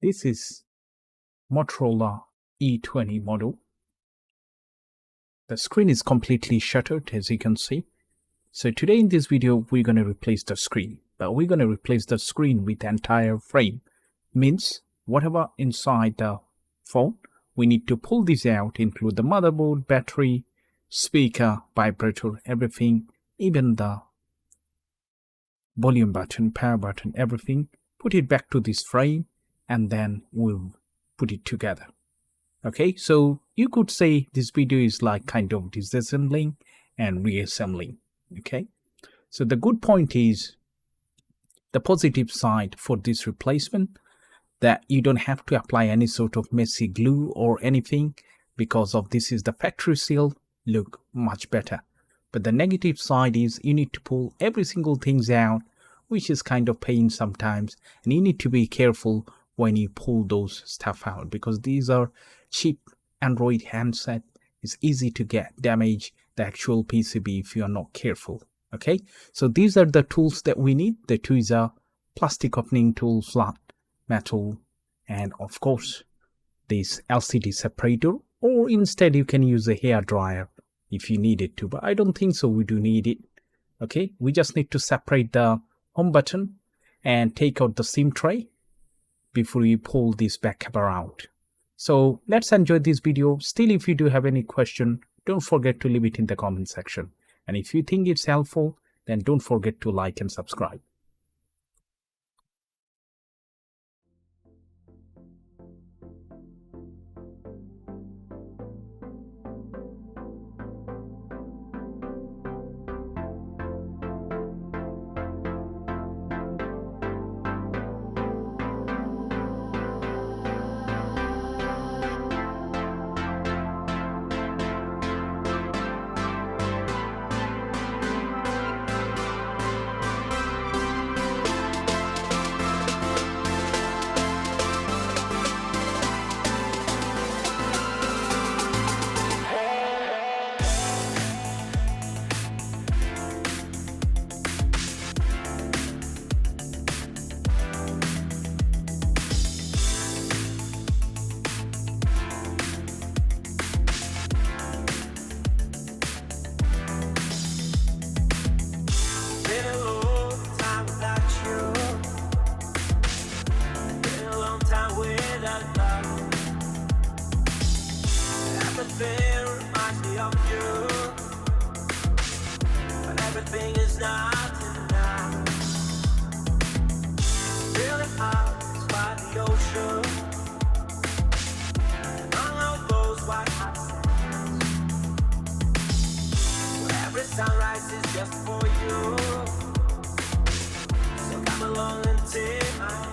This is Motorola E20 model. The screen is completely shuttered, as you can see. So today in this video, we're going to replace the screen. But we're going to replace the screen with the entire frame. Means whatever inside the phone, we need to pull this out, include the motherboard, battery, speaker, vibrator, everything, even the volume button, power button, everything. Put it back to this frame and then we'll put it together. Okay, so you could say this video is like kind of disassembling and reassembling. Okay, so the good point is the positive side for this replacement, that you don't have to apply any sort of messy glue or anything, because of this is the factory seal, look much better. But the negative side is you need to pull every single things out, which is kind of pain sometimes, and you need to be careful when you pull those stuff out, because these are cheap Android handset. It's easy to get damage the actual PCB if you are not careful. Okay, so these are the tools that we need. The tools are plastic opening tool, flat metal, and of course this LCD separator, or instead you can use a hair dryer if you need it to, but I don't think so we do need it. Okay, we just need to separate the home button and take out the SIM tray before you pull this back cover out. So let's enjoy this video. Still, if you do have any question, don't forget to leave it in the comment section. And if you think it's helpful, then don't forget to like and subscribe. Everything reminds me of you, but everything is not enough. Feeling out by the ocean, and all of those white hot sands, where every sunrise is just for you. So come along and take my hand.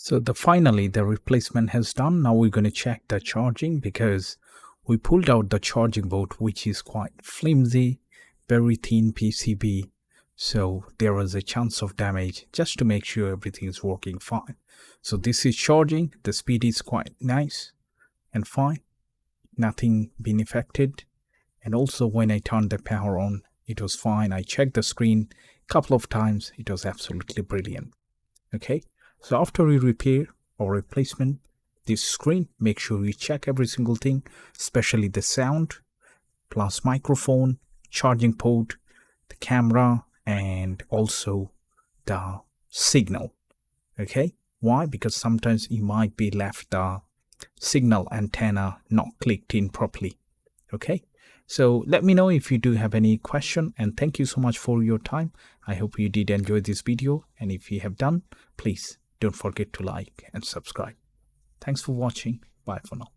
So finally the replacement has done. Now we're going to check the charging, because we pulled out the charging board, which is quite flimsy, very thin PCB. So there was a chance of damage, just to make sure everything is working fine. So this is charging. The speed is quite nice and fine. Nothing been affected. And also when I turned the power on, it was fine. I checked the screen a couple of times. It was absolutely brilliant. Okay. So after you repair or replacement this screen, make sure you check every single thing, especially the sound, plus microphone, charging port, the camera, and also the signal. Okay. Why? Because sometimes you might be left the signal antenna not clicked in properly. Okay. So let me know if you do have any question, and thank you so much for your time. I hope you did enjoy this video, and if you have done, please don't forget to like and subscribe. Thanks for watching. Bye for now.